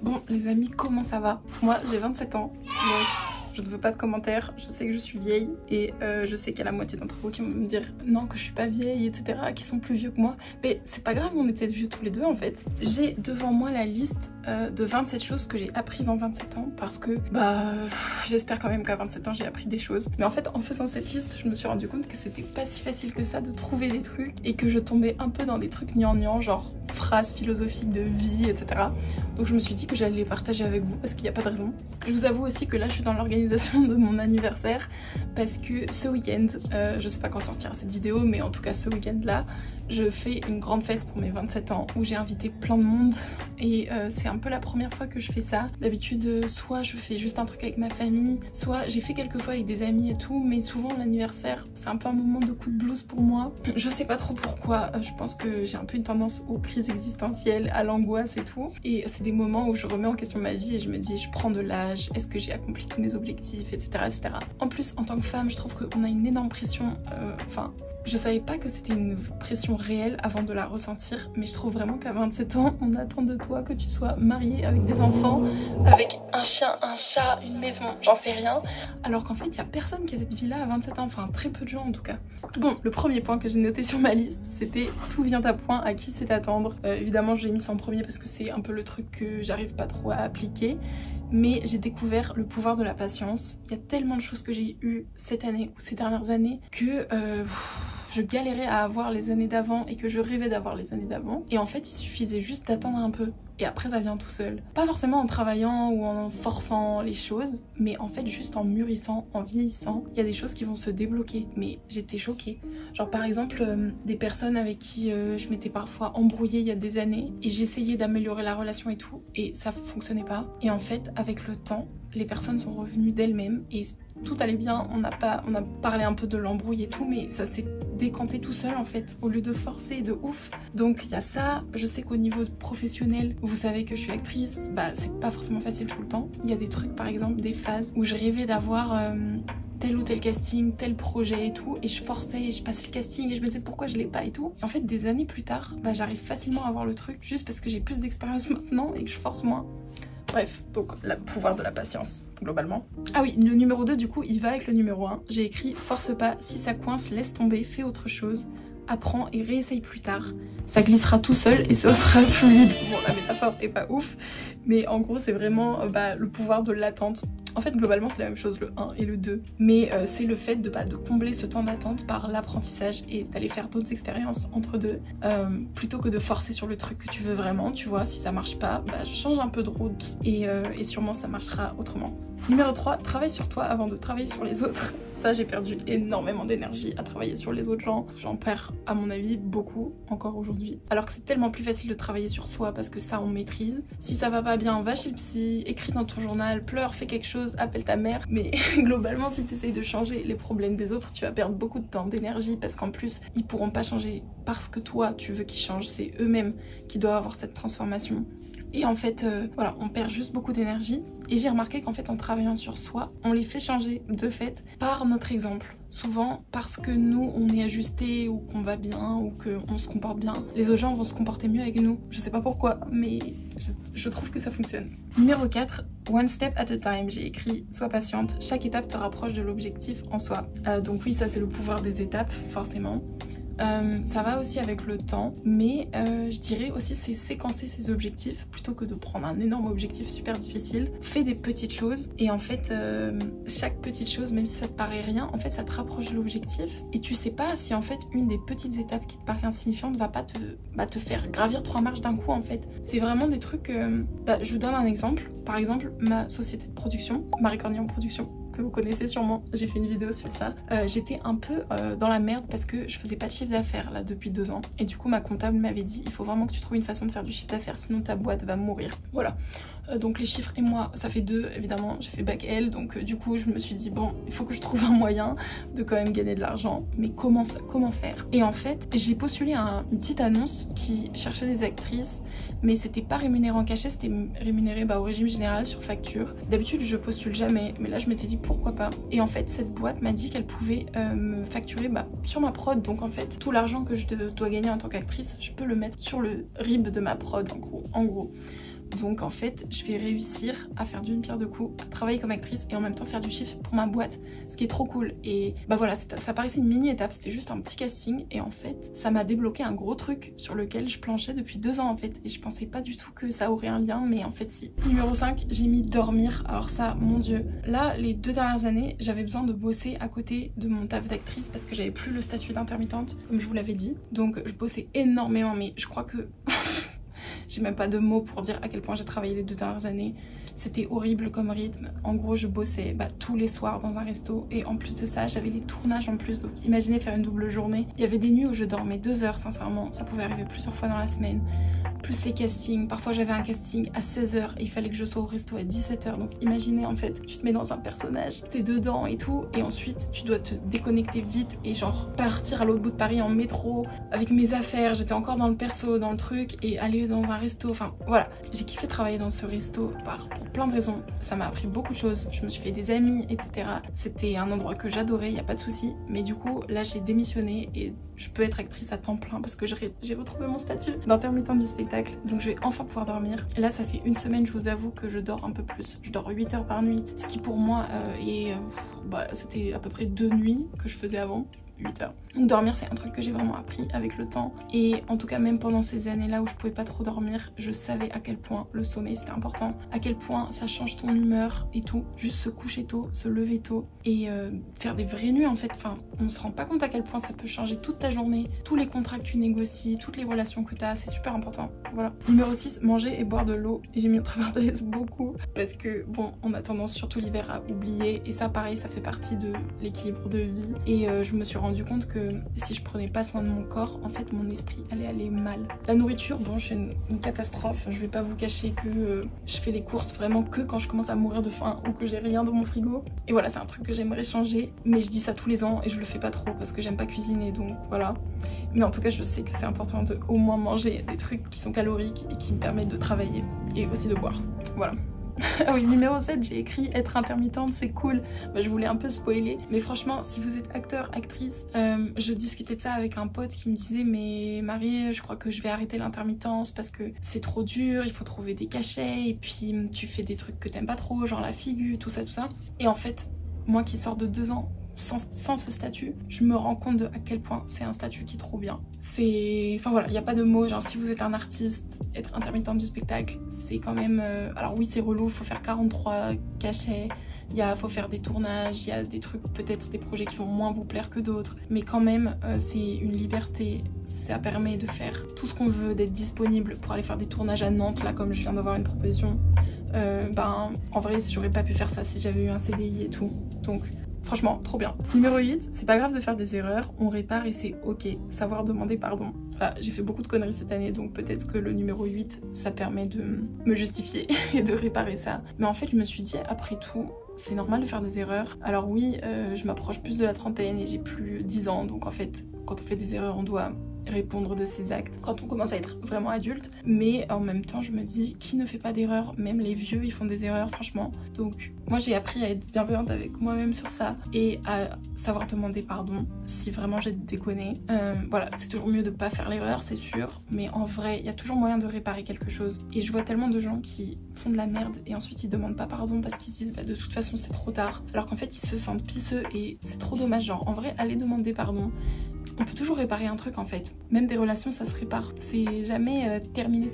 Bon les amis, comment ça va? Moi j'ai 27 ans, donc je ne veux pas de commentaires, je sais que je suis vieille et je sais qu'il y a la moitié d'entre vous qui vont me dire non que je suis pas vieille etc, qui sont plus vieux que moi. Mais c'est pas grave, on est peut-être vieux tous les deux en fait. J'ai devant moi la liste de 27 choses que j'ai apprises en 27 ans parce que j'espère quand même qu'à 27 ans j'ai appris des choses. Mais en fait en faisant cette liste je me suis rendu compte que c'était pas si facile que ça de trouver des trucs et que je tombais un peu dans des trucs gnangnan genre phrases philosophiques de vie etc. Donc je me suis dit que j'allais les partager avec vous parce qu'il n'y a pas de raison. Je vous avoue aussi que là je suis dans l'organisation de mon anniversaire parce que ce week-end, je sais pas quand sortira cette vidéo mais en tout cas ce week-end là je fais une grande fête pour mes 27 ans où j'ai invité plein de monde et c'est un peu la première fois que je fais ça. D'habitude soit je fais juste un truc avec ma famille, soit j'ai fait quelques fois avec des amis et tout, mais souvent l'anniversaire c'est un peu un moment de coup de blues pour moi. Je sais pas trop pourquoi, je pense que j'ai un peu une tendance aux crises existentielles, à l'angoisse et tout, et c'est des moments où je remets en question ma vie et je me dis je prends de l'âge, est-ce que j'ai accompli tous mes objectifs etc, etc. En plus en tant que femme je trouve qu'on a une énorme pression, je savais pas que c'était une pression réelle avant de la ressentir, mais je trouve vraiment qu'à 27 ans, on attend de toi que tu sois mariée avec des enfants, avec un chien, un chat, une maison, j'en sais rien. Alors qu'en fait, il y a personne qui a cette vie-là à 27 ans, enfin très peu de gens en tout cas. Bon, le premier point que j'ai noté sur ma liste, c'était tout vient à point, à qui c'est attendre. Évidemment, j'ai mis ça en premier parce que c'est un peu le truc que j'arrive pas trop à appliquer. Mais j'ai découvert le pouvoir de la patience. Il y a tellement de choses que j'ai eues cette année ou ces dernières années que je galérais à avoir les années d'avant et que je rêvais d'avoir les années d'avant. Et en fait, il suffisait juste d'attendre un peu. Et après, ça vient tout seul. Pas forcément en travaillant ou en forçant les choses, mais en fait, juste en mûrissant, en vieillissant, il y a des choses qui vont se débloquer. Mais j'étais choquée. Genre par exemple, des personnes avec qui je m'étais parfois embrouillée il y a des années et j'essayais d'améliorer la relation et tout, et ça fonctionnait pas. Et en fait, avec le temps, les personnes sont revenues d'elles-mêmes et tout allait bien, on a parlé un peu de l'embrouille et tout, mais ça s'est décanté tout seul en fait, au lieu de forcer de ouf. Donc il y a ça, je sais qu'au niveau professionnel, vous savez que je suis actrice, c'est pas forcément facile tout le temps. Il y a des trucs par exemple, des phases où je rêvais d'avoir tel ou tel casting, tel projet et tout, et je forçais et je passais le casting et je me disais pourquoi je l'ai pas et tout. Et en fait des années plus tard, j'arrive facilement à avoir le truc, juste parce que j'ai plus d'expérience maintenant et que je force moins. Bref, donc le pouvoir de la patience, globalement. Ah oui, le numéro 2, du coup, il va avec le numéro 1. J'ai écrit « Force pas, si ça coince, laisse tomber, fais autre chose. Apprends et réessaye plus tard. Ça glissera tout seul et ça sera fluide. » Bon, la métaphore est pas ouf, mais en gros, c'est vraiment le pouvoir de l'attente. En fait, globalement, c'est la même chose, le 1 et le 2. Mais c'est le fait de combler ce temps d'attente par l'apprentissage et d'aller faire d'autres expériences entre deux. Plutôt que de forcer sur le truc que tu veux vraiment, tu vois, si ça marche pas, change un peu de route et sûrement ça marchera autrement. Numéro 3, travaille sur toi avant de travailler sur les autres. Ça, j'ai perdu énormément d'énergie à travailler sur les autres gens. J'en perds, à mon avis, beaucoup encore aujourd'hui. Alors que c'est tellement plus facile de travailler sur soi parce que ça, on maîtrise. Si ça va pas bien, va chez le psy, écris dans ton journal, pleure, fais quelque chose, appelle ta mère. Mais globalement, si tu essayes de changer les problèmes des autres, tu vas perdre beaucoup de temps, d'énergie, parce qu'en plus, ils pourront pas changer parce que toi, tu veux qu'ils changent. C'est eux-mêmes qui doivent avoir cette transformation. Et en fait, voilà, on perd juste beaucoup d'énergie. Et j'ai remarqué qu'en fait, en travaillant sur soi, on les fait changer de fait par notre exemple. Souvent, parce que nous, on est ajusté ou qu'on va bien ou qu'on se comporte bien, les autres gens vont se comporter mieux avec nous. Je sais pas pourquoi, mais je trouve que ça fonctionne. Numéro 4, one step at a time. J'ai écrit sois patiente, chaque étape te rapproche de l'objectif en soi. Donc oui, ça c'est le pouvoir des étapes, forcément. Ça va aussi avec le temps, mais je dirais aussi c'est séquencer ses objectifs plutôt que de prendre un énorme objectif super difficile. Fais des petites choses et en fait chaque petite chose, même si ça te paraît rien, en fait ça te rapproche de l'objectif et tu sais pas si en fait une des petites étapes qui te paraît insignifiante va pas te faire gravir 3 marches d'un coup en fait. C'est vraiment des trucs, je vous donne un exemple. Par exemple ma société de production, Marie Cornier Production, que vous connaissez sûrement, j'ai fait une vidéo sur ça. J'étais un peu dans la merde parce que je faisais pas de chiffre d'affaires là depuis 2 ans et du coup ma comptable m'avait dit il faut vraiment que tu trouves une façon de faire du chiffre d'affaires sinon ta boîte va mourir. Voilà, donc les chiffres et moi ça fait 2 évidemment, j'ai fait bac L donc du coup je me suis dit bon il faut que je trouve un moyen de quand même gagner de l'argent, mais comment faire? Et en fait j'ai postulé à une petite annonce qui cherchait des actrices mais c'était pas rémunéré en cachet, c'était rémunéré au régime général sur facture. D'habitude je postule jamais mais là je m'étais dit pourquoi pas. Et en fait cette boîte m'a dit qu'elle pouvait me facturer sur ma prod, donc en fait tout l'argent que je dois gagner en tant qu'actrice je peux le mettre sur le RIB de ma prod en gros. Donc en fait je vais réussir à faire d'une pierre deux coups, à travailler comme actrice et en même temps faire du chiffre pour ma boîte, ce qui est trop cool. Et bah voilà, ça paraissait une mini étape, c'était juste un petit casting et en fait ça m'a débloqué un gros truc sur lequel je planchais depuis 2 ans en fait, et je pensais pas du tout que ça aurait un lien, mais en fait si. Numéro 5, j'ai mis dormir. Alors ça, mon dieu, là les 2 dernières années j'avais besoin de bosser à côté de mon taf d'actrice parce que j'avais plus le statut d'intermittente comme je vous l'avais dit, donc je bossais énormément, mais je crois que j'ai même pas de mots pour dire à quel point j'ai travaillé les 2 dernières années. C'était horrible comme rythme. En gros, je bossais tous les soirs dans un resto et en plus de ça, j'avais les tournages en plus. Donc imaginez faire une double journée. Il y avait des nuits où je dormais 2 heures, sincèrement. Ça pouvait arriver plusieurs fois dans la semaine. Plus les castings. Parfois, j'avais un casting à 16 h et il fallait que je sois au resto à 17 h. Donc imaginez, en fait, tu te mets dans un personnage, t'es dedans et tout. Et ensuite, tu dois te déconnecter vite et genre partir à l'autre bout de Paris en métro avec mes affaires. J'étais encore dans le perso, dans le truc, et aller dans un resto. Enfin, voilà. J'ai kiffé travailler dans ce resto pour plein de raisons. Ça m'a appris beaucoup de choses. Je me suis fait des amis, etc. C'était un endroit que j'adorais, il n'y a pas de souci. Mais du coup, là, j'ai démissionné et je peux être actrice à temps plein parce que j'ai retrouvé mon statut d'intermittente du spectacle. Donc je vais enfin pouvoir dormir. Et là, ça fait une semaine, je vous avoue, que je dors un peu plus. Je dors 8 heures par nuit, ce qui pour moi c'était à peu près 2 nuits que je faisais avant. 8 heures. Donc dormir, c'est un truc que j'ai vraiment appris avec le temps, et en tout cas même pendant ces années là où je pouvais pas trop dormir, je savais à quel point le sommeil c'était important, à quel point ça change ton humeur et tout. Juste se coucher tôt, se lever tôt et faire des vraies nuits en fait. Enfin, on se rend pas compte à quel point ça peut changer toute ta journée, tous les contrats que tu négocies, toutes les relations que tu as, c'est super important. Voilà. Numéro 6, manger et boire de l'eau. Et j'ai mis entre parenthèses beaucoup parce que bon, on a tendance surtout l'hiver à oublier, et ça pareil, ça fait partie de l'équilibre de vie. Et je me suis rendu compte que si je prenais pas soin de mon corps, en fait mon esprit allait aller mal. La nourriture, bon, je suis une catastrophe. Je vais pas vous cacher que je fais les courses vraiment que quand je commence à mourir de faim ou que j'ai rien dans mon frigo. Et voilà, c'est un truc que j'aimerais changer, mais je dis ça tous les ans et je le fais pas trop parce que j'aime pas cuisiner, donc voilà. Mais en tout cas, je sais que c'est important de au moins manger des trucs qui sont caloriques et qui me permettent de travailler et aussi de boire. Voilà. Ah oui, numéro 7, j'ai écrit être intermittente, c'est cool. Bah, je voulais un peu spoiler, mais franchement, si vous êtes acteur, actrice, je discutais de ça avec un pote qui me disait mais Marie, je crois que je vais arrêter l'intermittence parce que c'est trop dur, il faut trouver des cachets et puis tu fais des trucs que t'aimes pas trop, genre la figure, tout ça. Et en fait, moi qui sors de 2 ans sans ce statut, je me rends compte de à quel point c'est un statut qui est trop bien. C'est... Enfin voilà, il n'y a pas de mots, genre si vous êtes un artiste, être intermittente du spectacle, c'est quand même... Alors oui, c'est relou, il faut faire 43 cachets, faut faire des tournages, il y a des trucs, peut-être des projets qui vont moins vous plaire que d'autres, mais quand même, c'est une liberté, ça permet de faire tout ce qu'on veut, d'être disponible pour aller faire des tournages à Nantes, là comme je viens d'avoir une proposition. En vrai, j'aurais pas pu faire ça si j'avais eu un CDI et tout, donc... Franchement, trop bien. Numéro 8, c'est pas grave de faire des erreurs, on répare et c'est ok. Savoir demander pardon. Enfin, j'ai fait beaucoup de conneries cette année, donc peut-être que le numéro 8, ça permet de me justifier et de réparer ça. Mais en fait, je me suis dit, après tout, c'est normal de faire des erreurs. Alors oui, je m'approche plus de la trentaine et j'ai plus 10 ans, donc en fait, quand on fait des erreurs, on doit répondre de ses actes quand on commence à être vraiment adulte, mais en même temps je me dis qui ne fait pas d'erreurs, même les vieux ils font des erreurs franchement. Donc moi j'ai appris à être bienveillante avec moi-même sur ça et à savoir demander pardon si vraiment j'ai déconné. Voilà, c'est toujours mieux de pas faire l'erreur, c'est sûr, mais en vrai il y a toujours moyen de réparer quelque chose, et je vois tellement de gens qui font de la merde et ensuite ils demandent pas pardon parce qu'ils se disent bah, de toute façon c'est trop tard, alors qu'en fait ils se sentent pisseux et c'est trop dommage. Genre en vrai, allez demander pardon. On peut toujours réparer un truc en fait. Même des relations, ça se répare. C'est jamais terminé.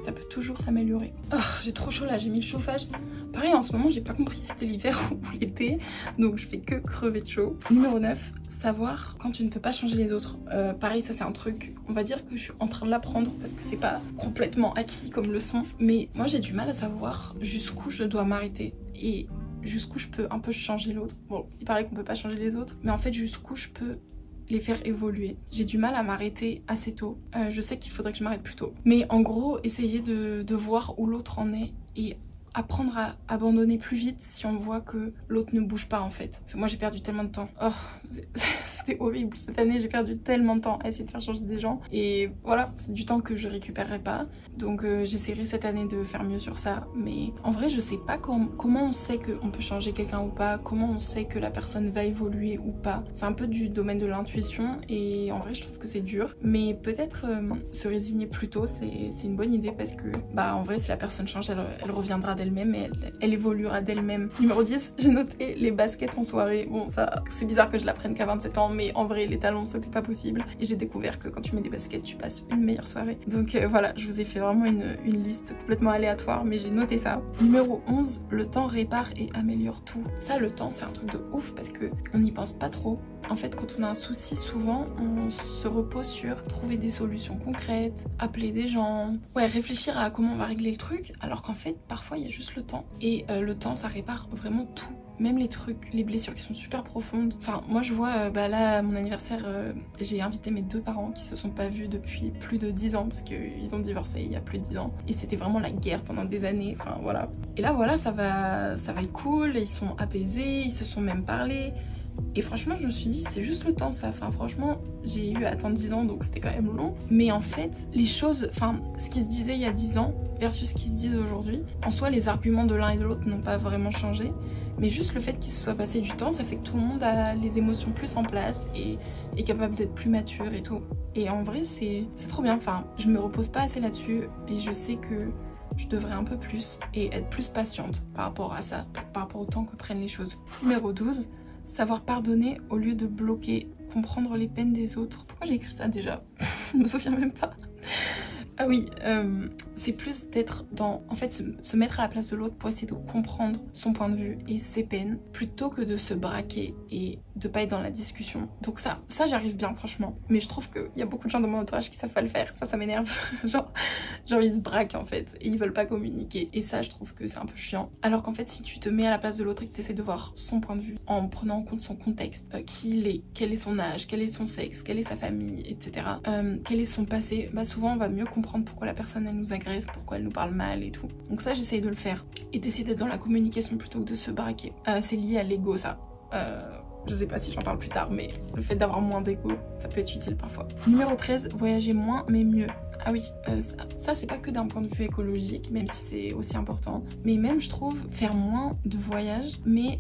Ça peut toujours s'améliorer. Oh, j'ai trop chaud là, j'ai mis le chauffage. Pareil, en ce moment, j'ai pas compris si c'était l'hiver ou l'été. Donc je fais que crever de chaud. Numéro 9, savoir quand tu ne peux pas changer les autres. Pareil, ça c'est un truc, on va dire que je suis en train de l'apprendre parce que c'est pas complètement acquis comme leçon. Mais moi j'ai du mal à savoir jusqu'où je dois m'arrêter et jusqu'où je peux un peu changer l'autre. Bon, il paraît qu'on peut pas changer les autres, mais en fait jusqu'où je peux les faire évoluer. J'ai du mal à m'arrêter assez tôt. Je sais qu'il faudrait que je m'arrête plus tôt. Mais en gros, essayer de voir où l'autre en est et apprendre à abandonner plus vite si on voit que l'autre ne bouge pas en fait. Parce que moi j'ai perdu tellement de temps. Oh, c'était horrible. Cette année, j'ai perdu tellement de temps à essayer de faire changer des gens. Et voilà, c'est du temps que je récupérerai pas. Donc j'essaierai cette année de faire mieux sur ça. Mais en vrai, je sais pas comment on sait qu'on peut changer quelqu'un ou pas, comment on sait que la personne va évoluer ou pas. C'est un peu du domaine de l'intuition et en vrai, je trouve que c'est dur. Mais peut-être se résigner plus tôt, c'est une bonne idée parce que, bah en vrai, si la personne change, elle reviendra d'elle-même et elle évoluera d'elle-même. Numéro 10, j'ai noté les baskets en soirée. Bon, ça, c'est bizarre que je l'apprenne qu'à 27 ans, mais en vrai, les talons, c'était pas possible. Et j'ai découvert que quand tu mets des baskets, tu passes une meilleure soirée. Donc voilà, je vous ai fait vraiment une liste complètement aléatoire, mais j'ai noté ça. Numéro 11, le temps répare et améliore tout. Ça, le temps, c'est un truc de ouf parce que on n'y pense pas trop. En fait, quand on a un souci, souvent, on se repose sur trouver des solutions concrètes, appeler des gens, ouais, réfléchir à comment on va régler le truc, alors qu'en fait, parfois, il y a juste le temps. Et le temps, ça répare vraiment tout. Même les trucs, les blessures qui sont super profondes. Enfin, moi, je vois, bah là, à mon anniversaire, j'ai invité mes 2 parents qui se sont pas vus depuis plus de 10 ans, parce qu'ils ont divorcé il y a plus de 10 ans. Et c'était vraiment la guerre pendant des années, enfin, voilà. Et là, voilà, ça va être cool, ils sont apaisés, ils se sont même parlé. Et franchement, je me suis dit, c'est juste le temps ça. Enfin, franchement, j'ai eu à attendre 10 ans, donc c'était quand même long. Mais en fait, les choses, enfin, ce qui se disait il y a 10 ans versus ce qui se dit aujourd'hui, en soi, les arguments de l'un et de l'autre n'ont pas vraiment changé. Mais juste le fait qu'il se soit passé du temps, ça fait que tout le monde a les émotions plus en place et est capable d'être plus mature et tout. Et en vrai, c'est trop bien. Enfin, je me repose pas assez là-dessus et je sais que je devrais un peu plus et être plus patiente par rapport à ça, par rapport au temps que prennent les choses. Numéro 12. Savoir pardonner au lieu de bloquer, comprendre les peines des autres. Pourquoi j'ai écrit ça déjà? Je me souviens même pas. Ah oui, c'est plus d'être dans, en fait, se mettre à la place de l'autre pour essayer de comprendre son point de vue et ses peines, plutôt que de se braquer et de pas être dans la discussion. Donc ça j'arrive bien franchement. Mais je trouve qu'il y a beaucoup de gens dans mon entourage qui savent pas le faire. Ça m'énerve. genre ils se braquent en fait et ils veulent pas communiquer. Et ça, je trouve que c'est un peu chiant. Alors qu'en fait, si tu te mets à la place de l'autre et que tu essaies de voir son point de vue en prenant en compte son contexte, qui il est, quel est son âge, quel est son sexe, quelle est sa famille, etc. Quel est son passé, bah souvent on va mieux comprendre pourquoi la personne elle nous agresse, pourquoi elle nous parle mal et tout. Donc ça, j'essaye de le faire et d'essayer d'être dans la communication plutôt que de se braquer. C'est lié à l'ego ça. Je sais pas si j'en parle plus tard, mais le fait d'avoir moins d'ego, ça peut être utile parfois. Numéro 13, voyager moins mais mieux. Ah oui, ça c'est pas que d'un point de vue écologique, même si c'est aussi important, mais même je trouve faire moins de voyages, mais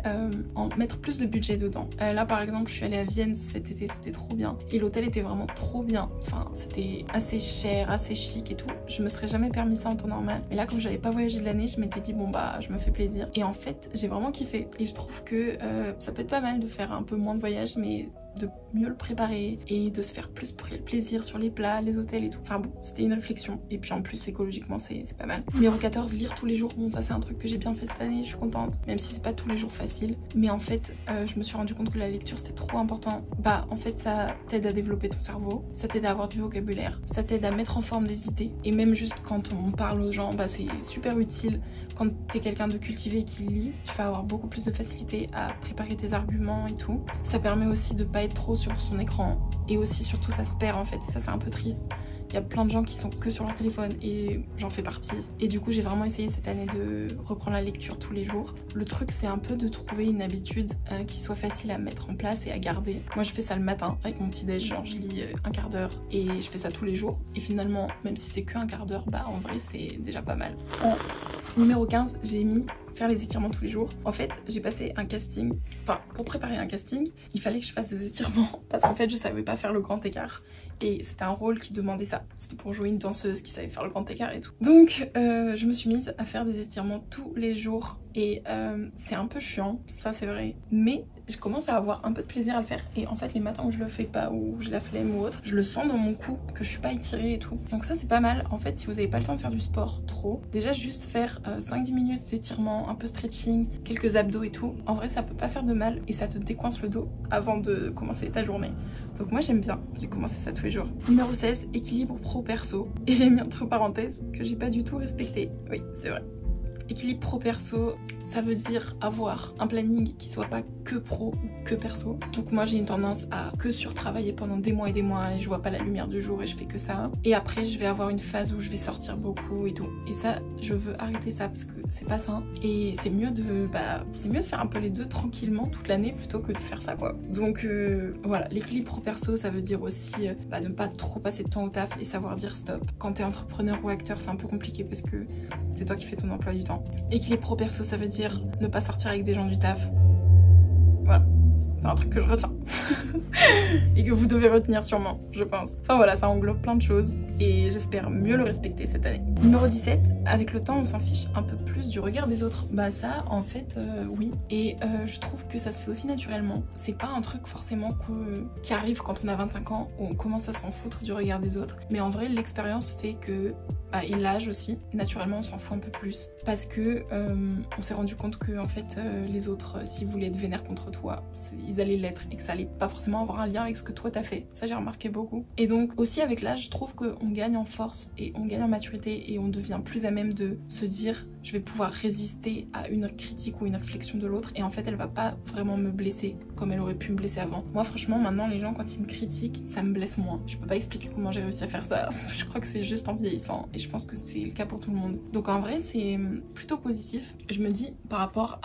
en mettre plus de budget dedans. Là par exemple, je suis allée à Vienne cet été, c'était trop bien, et l'hôtel était vraiment trop bien, enfin c'était assez cher, assez chic et tout. Je me serais jamais permis ça en temps normal, mais là comme j'avais pas voyagé de l'année, je m'étais dit bon bah je me fais plaisir, et en fait j'ai vraiment kiffé, et je trouve que ça peut être pas mal de faire un peu moins de voyages, mais de mieux le préparer et de se faire plus plaisir sur les plats, les hôtels et tout. Enfin bon, c'était une réflexion. Et puis en plus, écologiquement, c'est pas mal. Numéro 14, lire tous les jours. Bon, ça c'est un truc que j'ai bien fait cette année, je suis contente. Même si c'est pas tous les jours facile. Mais en fait, je me suis rendu compte que la lecture, c'était trop important. Bah, en fait, ça t'aide à développer ton cerveau. Ça t'aide à avoir du vocabulaire. Ça t'aide à mettre en forme des idées. Et même juste quand on parle aux gens, bah c'est super utile. Quand t'es quelqu'un de cultivé qui lit, tu vas avoir beaucoup plus de facilité à préparer tes arguments et tout. Ça permet aussi de pas être trop sur son écran et aussi surtout ça se perd en fait et ça c'est un peu triste. Il y a plein de gens qui sont que sur leur téléphone et j'en fais partie. Et du coup j'ai vraiment essayé cette année de reprendre la lecture tous les jours. Le truc c'est un peu de trouver une habitude qui soit facile à mettre en place et à garder. Moi je fais ça le matin avec mon petit déj, genre je lis un quart d'heure et je fais ça tous les jours. Et finalement même si c'est que un quart d'heure, bah en vrai c'est déjà pas mal. Numéro 15, j'ai mis faire les étirements tous les jours. En fait, j'ai passé un casting, enfin pour préparer un casting, il fallait que je fasse des étirements parce qu'en fait je savais pas faire le grand écart et c'était un rôle qui demandait ça. C'était pour jouer une danseuse qui savait faire le grand écart et tout. Donc je me suis mise à faire des étirements tous les jours et c'est un peu chiant, ça c'est vrai, mais je commence à avoir un peu de plaisir à le faire et en fait les matins où je le fais pas ou j'ai la flemme ou autre, je le sens dans mon cou que je suis pas étirée et tout. Donc ça c'est pas mal. En fait si vous avez pas le temps de faire du sport trop, déjà juste faire 5-10 minutes d'étirement, un peu stretching, quelques abdos et tout, en vrai ça peut pas faire de mal et ça te décoince le dos avant de commencer ta journée. Donc moi j'aime bien, j'ai commencé ça tous les jours. Numéro 16, équilibre pro-perso. Et j'ai mis entre parenthèses que j'ai pas du tout respecté. Oui, c'est vrai. Équilibre pro-perso, ça veut dire avoir un planning qui soit pas que pro ou que perso. Donc moi j'ai une tendance à que surtravailler pendant des mois et je vois pas la lumière du jour et je fais que ça. Et après je vais avoir une phase où je vais sortir beaucoup et tout. Et ça, je veux arrêter ça parce que c'est pas sain. Et c'est mieux de faire un peu les deux tranquillement toute l'année plutôt que de faire ça quoi. Donc voilà, l'équilibre pro-perso, ça veut dire aussi ne pas trop passer de temps au taf et savoir dire stop. Quand t'es entrepreneur ou acteur, c'est un peu compliqué parce que c'est toi qui fais ton emploi du temps. Équilibre pro-perso, ça veut dire ne pas sortir avec des gens du taf. Voilà, c'est un truc que je retiens. Et que vous devez retenir sûrement, je pense. Enfin voilà, ça englobe plein de choses et j'espère mieux le respecter cette année. Numéro 17, avec le temps on s'en fiche un peu plus du regard des autres. Bah ça en fait oui, et je trouve que ça se fait aussi naturellement. C'est pas un truc forcément qui arrive quand on a 25 ans où on commence à s'en foutre du regard des autres, mais en vrai l'expérience fait que et l'âge aussi, naturellement on s'en fout un peu plus parce que on s'est rendu compte que en fait les autres, s'ils voulaient être vénères contre toi, ils allaient l'être et que ça allait pas forcément avoir un lien avec ce que toi t'as fait. Ça j'ai remarqué beaucoup. Et donc aussi avec l'âge, je trouve qu'on gagne en force et on gagne en maturité et on devient plus à même de se dire je vais pouvoir résister à une critique ou une réflexion de l'autre et en fait elle va pas vraiment me blesser comme elle aurait pu me blesser avant. Moi franchement maintenant les gens quand ils me critiquent ça me blesse moins. Je peux pas expliquer comment j'ai réussi à faire ça. Je crois que c'est juste en vieillissant et je pense que c'est le cas pour tout le monde. Donc en vrai c'est plutôt positif. Je me dis par rapport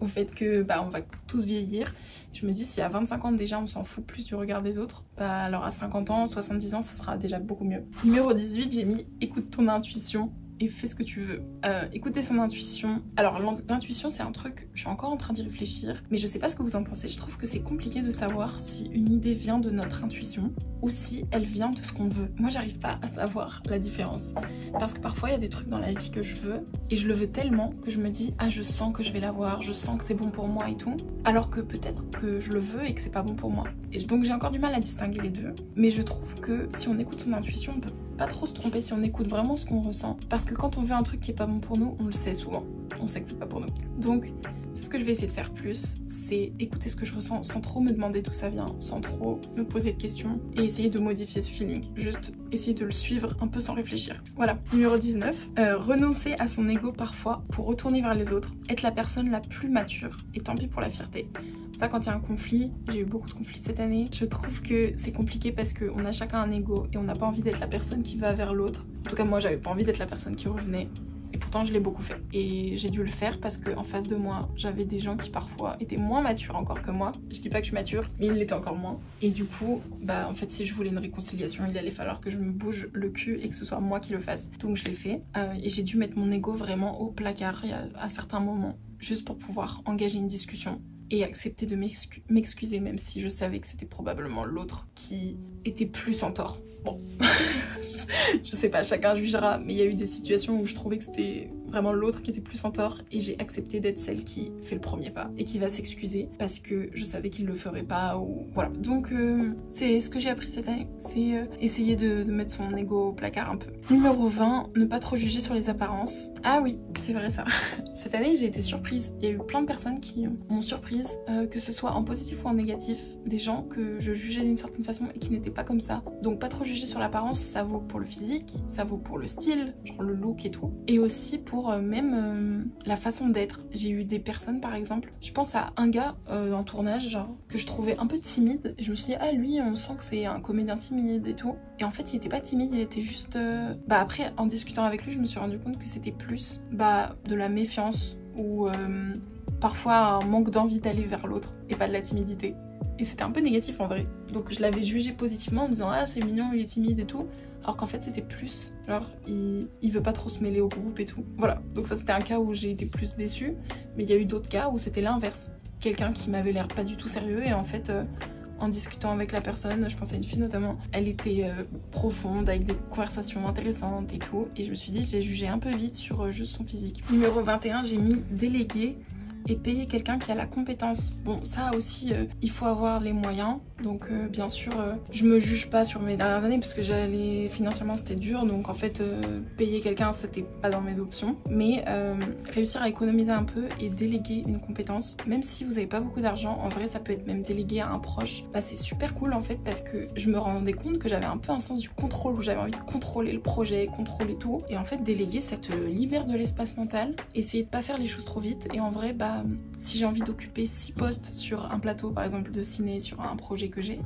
au fait que on va tous vieillir, je me dis si à 25 ans déjà on s'en fout plus du regard des autres, alors à 50 ans, 70 ans ce sera déjà beaucoup mieux. Numéro 18, j'ai mis écoute ton intuition et fais ce que tu veux. Écoutez son intuition. Alors l'intuition c'est un truc, je suis encore en train d'y réfléchir, mais je sais pas ce que vous en pensez. Je trouve que c'est compliqué de savoir si une idée vient de notre intuition ou si elle vient de ce qu'on veut. Moi j'arrive pas à savoir la différence. Parce que parfois il y a des trucs dans la vie que je veux et je le veux tellement que je me dis ah je sens que je vais l'avoir, je sens que c'est bon pour moi et tout. Alors que peut-être que je le veux et que c'est pas bon pour moi. Et donc j'ai encore du mal à distinguer les deux. Mais je trouve que si on écoute son intuition, on peut pas trop se tromper si on écoute vraiment ce qu'on ressent. Parce que quand on veut un truc qui est pas bon pour nous, on le sait souvent. On sait que c'est pas pour nous. Donc c'est ce que je vais essayer de faire plus. C'est écouter ce que je ressens sans trop me demander d'où ça vient, sans trop me poser de questions et essayer de modifier ce feeling. Juste essayer de le suivre un peu sans réfléchir. Voilà. Numéro 19. Renoncer à son ego parfois pour retourner vers les autres. Être la personne la plus mature. Et tant pis pour la fierté. Ça quand il y a un conflit, j'ai eu beaucoup de conflits cette année, je trouve que c'est compliqué parce qu'on a chacun un ego et on n'a pas envie d'être la personne qui va vers l'autre. En tout cas moi j'avais pas envie d'être la personne qui revenait. Et pourtant je l'ai beaucoup fait. Et j'ai dû le faire parce qu'en face de moi, j'avais des gens qui parfois étaient moins matures encore que moi. Je dis pas que je suis mature, mais ils l'étaient encore moins. Et du coup, en fait si je voulais une réconciliation, il allait falloir que je me bouge le cul et que ce soit moi qui le fasse. Donc je l'ai fait. Et j'ai dû mettre mon ego vraiment au placard à certains moments. Juste pour pouvoir engager une discussion. Et accepter de m'excuser même si je savais que c'était probablement l'autre qui était plus en tort. Bon, je sais pas, chacun jugera, mais il y a eu des situations où je trouvais que c'était vraiment l'autre qui était plus en tort et j'ai accepté d'être celle qui fait le premier pas et qui va s'excuser parce que je savais qu'il le ferait pas ou voilà. Donc c'est ce que j'ai appris cette année, c'est essayer de mettre son ego au placard un peu. Numéro 20, ne pas trop juger sur les apparences. Ah oui, c'est vrai ça. Cette année j'ai été surprise, il y a eu plein de personnes qui m'ont surprise, que ce soit en positif ou en négatif, des gens que je jugeais d'une certaine façon et qui n'étaient pas comme ça. Donc pas trop juger sur l'apparence, ça vaut pour le physique, ça vaut pour le style, genre le look et tout, et aussi pour même la façon d'être. J'ai eu des personnes par exemple, je pense à un gars en tournage genre que je trouvais un peu timide et je me suis dit ah lui on sent que c'est un comédien timide et tout, et en fait il était pas timide, il était juste après en discutant avec lui je me suis rendu compte que c'était plus de la méfiance ou parfois un manque d'envie d'aller vers l'autre et pas de la timidité. Et c'était un peu négatif en vrai. Donc je l'avais jugé positivement en me disant ah c'est mignon, il est timide et tout. Alors qu'en fait c'était plus genre il veut pas trop se mêler au groupe et tout. Voilà, donc ça c'était un cas où j'ai été plus déçue. Mais il y a eu d'autres cas où c'était l'inverse. Quelqu'un qui m'avait l'air pas du tout sérieux et en fait en discutant avec la personne, je pense à une fille notamment, elle était profonde avec des conversations intéressantes et tout. Et je me suis dit je l'ai jugé un peu vite sur juste son physique. Numéro 21, j'ai mis déléguer et payer quelqu'un qui a la compétence. Bon ça aussi il faut avoir les moyens Donc bien sûr, je me juge pas sur mes dernières années parce que financièrement c'était dur, donc en fait payer quelqu'un c'était pas dans mes options. Mais réussir à économiser un peu et déléguer une compétence, même si vous avez pas beaucoup d'argent, en vrai ça peut être même délégué à un proche, bah c'est super cool en fait parce que je me rendais compte que j'avais un peu un sens du contrôle où j'avais envie de contrôler le projet, contrôler tout. Et en fait déléguer ça te libère de l'espace mental, essayer de pas faire les choses trop vite. Et en vrai bah si j'ai envie d'occuper 6 postes sur un plateau par exemple de ciné, sur un projet que j'ai,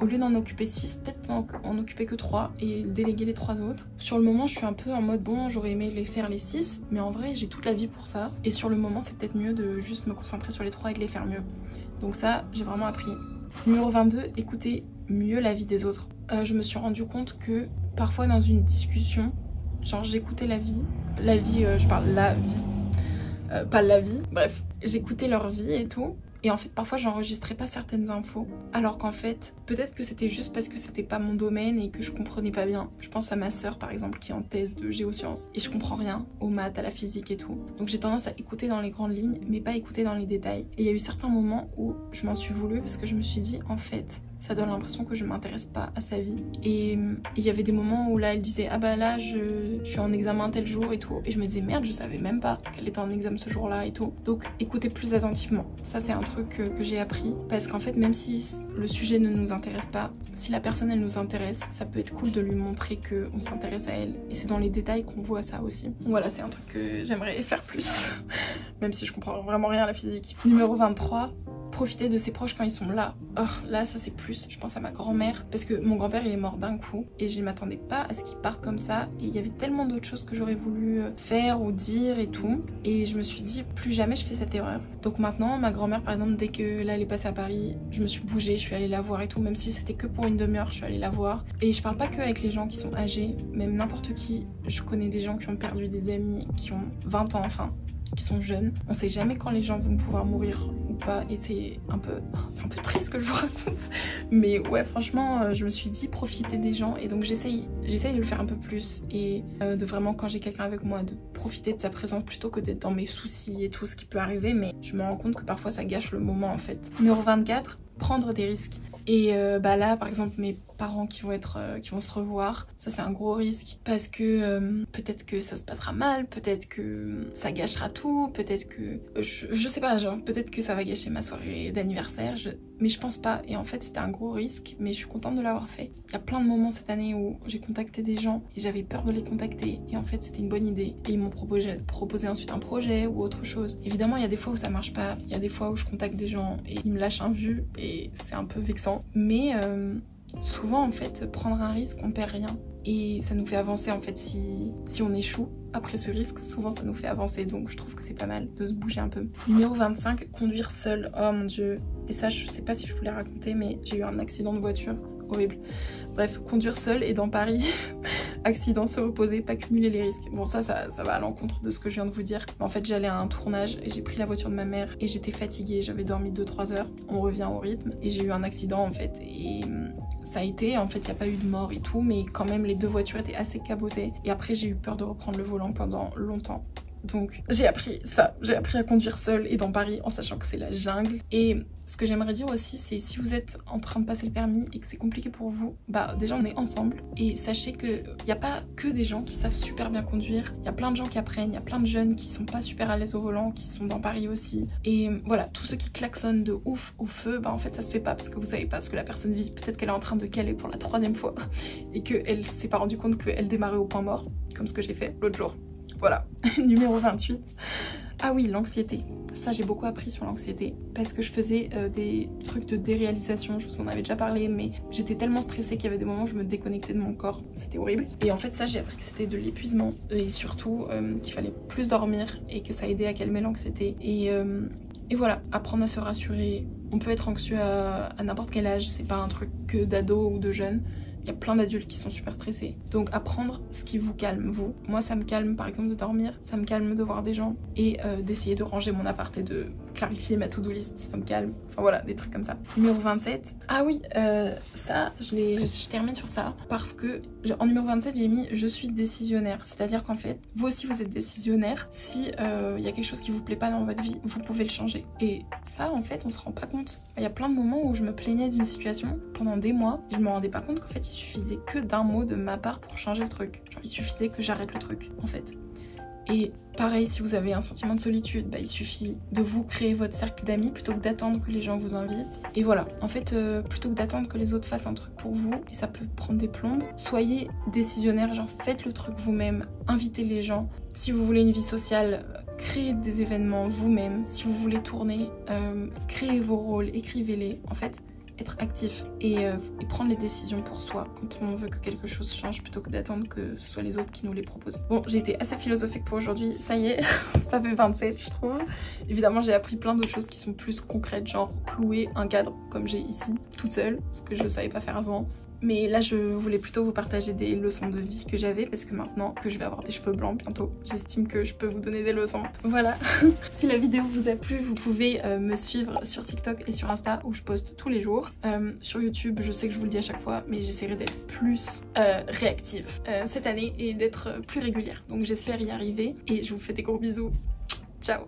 au lieu d'en occuper 6, peut-être en occuper que 3 et déléguer les 3 autres. Sur le moment je suis un peu en mode bon j'aurais aimé les faire les 6, mais en vrai j'ai toute la vie pour ça. Et sur le moment c'est peut-être mieux de juste me concentrer sur les 3 et de les faire mieux. Donc ça j'ai vraiment appris. Numéro 22, écoutez mieux l'avis des autres. Je me suis rendu compte que parfois dans une discussion, genre j'écoutais je parle la vie, pas la vie, bref, j'écoutais leur vie et tout. Et en fait parfois j'enregistrais pas certaines infos, alors qu'en fait peut-être que c'était juste parce que c'était pas mon domaine et que je comprenais pas bien. Je pense à ma sœur par exemple qui est en thèse de géosciences et je comprends rien aux maths, à la physique et tout. Donc j'ai tendance à écouter dans les grandes lignes mais pas écouter dans les détails. Et il y a eu certains moments où je m'en suis voulu parce que je me suis dit en fait ça donne l'impression que je m'intéresse pas à sa vie. Et il y avait des moments où là elle disait ah bah là je suis en examen tel jour et tout, et je me disais merde je savais même pas qu'elle était en examen ce jour là et tout. Donc écoutez plus attentivement, ça c'est un truc que j'ai appris, parce qu'en fait même si le sujet ne nous intéresse pas, si la personne elle nous intéresse, ça peut être cool de lui montrer qu'on s'intéresse à elle, et c'est dans les détails qu'on voit ça aussi. Voilà, c'est un truc que j'aimerais faire plus même si je comprends vraiment rien à la physique. Numéro 23, profiter de ses proches quand ils sont là. Oh, là ça c'est plus, je pense à ma grand-mère, parce que mon grand-père il est mort d'un coup et je m'attendais pas à ce qu'il parte comme ça, et il y avait tellement d'autres choses que j'aurais voulu faire ou dire et tout, et je me suis dit plus jamais je fais cette erreur. Donc maintenant ma grand-mère par exemple, dès que là elle est passée à Paris, je me suis bougée, je suis allée la voir et tout, même si c'était que pour une demi-heure, je suis allée la voir. Et je parle pas que avec les gens qui sont âgés, même n'importe qui. Je connais des gens qui ont perdu des amis qui ont 20 ans, enfin qui sont jeunes. On sait jamais quand les gens vont pouvoir mourir ou pas, et c'est un peu triste ce que je vous raconte, mais ouais franchement je me suis dit profiter des gens, et donc j'essaye de le faire un peu plus, et de vraiment quand j'ai quelqu'un avec moi de profiter de sa présence plutôt que d'être dans mes soucis et tout ce qui peut arriver, mais je me rends compte que parfois ça gâche le moment en fait. Numéro 24, prendre des risques. Et bah là par exemple mes parents qui vont se revoir, ça c'est un gros risque, parce que peut-être que ça se passera mal, peut-être que ça gâchera tout, peut-être que je sais pas, genre peut-être que ça va gâcher ma soirée d'anniversaire, mais je pense pas. Et en fait c'était un gros risque, mais je suis contente de l'avoir fait. Il y a plein de moments cette année où j'ai contacté des gens et j'avais peur de les contacter, et en fait c'était une bonne idée, et ils m'ont proposé ensuite un projet ou autre chose. Évidemment il y a des fois où ça marche pas, il y a des fois où je contacte des gens et ils me lâchent un vu et c'est un peu vexant, mais souvent en fait prendre un risque on perd rien, et ça nous fait avancer en fait. Si on échoue après ce risque, souvent ça nous fait avancer, donc je trouve que c'est pas mal de se bouger un peu. Numéro 25, conduire seul. Oh mon dieu, et ça je sais pas si je voulais raconter, mais j'ai eu un accident de voiture horrible. Bref, conduire seul et dans Paris, accident, se reposer, pas cumuler les risques. Bon ça va à l'encontre de ce que je viens de vous dire. En fait j'allais à un tournage et j'ai pris la voiture de ma mère et j'étais fatiguée, j'avais dormi 2-3 heures, on revient au rythme, et j'ai eu un accident en fait, et ça a été, en fait il n'y a pas eu de mort et tout, mais quand même les deux voitures étaient assez cabossées, et après j'ai eu peur de reprendre le volant pendant longtemps. Donc j'ai appris ça, j'ai appris à conduire seule et dans Paris en sachant que c'est la jungle. Et ce que j'aimerais dire aussi, c'est si vous êtes en train de passer le permis et que c'est compliqué pour vous, bah déjà on est ensemble, et sachez qu'il n'y a pas que des gens qui savent super bien conduire, il y a plein de gens qui apprennent, il y a plein de jeunes qui sont pas super à l'aise au volant, qui sont dans Paris aussi. Et voilà, tous ceux qui klaxonnent de ouf au feu, bah en fait ça se fait pas parce que vous savez pas ce que la personne vit. Peut-être qu'elle est en train de caler pour la 3e fois et qu'elle s'est pas rendu compte qu'elle démarrait au point mort, comme ce que j'ai fait l'autre jour. Voilà. Numéro 28. Ah oui, l'anxiété. Ça, j'ai beaucoup appris sur l'anxiété parce que je faisais des trucs de déréalisation, je vous en avais déjà parlé, mais j'étais tellement stressée qu'il y avait des moments où je me déconnectais de mon corps. C'était horrible. Et en fait, ça, j'ai appris que c'était de l'épuisement, et surtout qu'il fallait plus dormir et que ça aidait à calmer l'anxiété. Et voilà, apprendre à se rassurer. On peut être anxieux à n'importe quel âge, c'est pas un truc que d'ado ou de jeune. Il y a plein d'adultes qui sont super stressés. Donc apprendre ce qui vous calme, vous. Moi ça me calme par exemple de dormir, ça me calme de voir des gens, et d'essayer de ranger mon appart et de clarifier ma to-do list, ça me calme. Enfin voilà, des trucs comme ça. Numéro 27. Ah oui, ça, je termine sur ça parce que en numéro 27, j'ai mis je suis décisionnaire. C'est-à-dire qu'en fait, vous aussi vous êtes décisionnaire. Si il y a quelque chose qui vous plaît pas dans votre vie, vous pouvez le changer. Et ça, en fait, on se rend pas compte. Il y a plein de moments où je me plaignais d'une situation pendant des mois et je me rendais pas compte qu'en fait, il suffisait que d'un mot de ma part pour changer le truc. Genre, il suffisait que j'arrête le truc, en fait. Et pareil, si vous avez un sentiment de solitude, bah, il suffit de vous créer votre cercle d'amis plutôt que d'attendre que les gens vous invitent. Et voilà, en fait, plutôt que d'attendre que les autres fassent un truc pour vous, et ça peut prendre des plombes, soyez décisionnaire, genre faites le truc vous-même, invitez les gens. Si vous voulez une vie sociale, créez des événements vous-même. Si vous voulez tourner, créez vos rôles, écrivez-les. En fait, être actif et prendre les décisions pour soi quand on veut que quelque chose change plutôt que d'attendre que ce soit les autres qui nous les proposent. Bon, j'ai été assez philosophique pour aujourd'hui, ça y est, ça fait 27 je trouve. Évidemment j'ai appris plein d'autres choses qui sont plus concrètes, genre clouer un cadre comme j'ai ici, toute seule, ce que je savais pas faire avant. Mais là je voulais plutôt vous partager des leçons de vie que j'avais parce que maintenant que je vais avoir des cheveux blancs bientôt, j'estime que je peux vous donner des leçons. Voilà. Si la vidéo vous a plu, vous pouvez me suivre sur TikTok et sur Insta où je poste tous les jours. Sur YouTube, je sais que je vous le dis à chaque fois, mais j'essaierai d'être plus réactive cette année et d'être plus régulière. Donc j'espère y arriver et je vous fais des gros bisous. Ciao.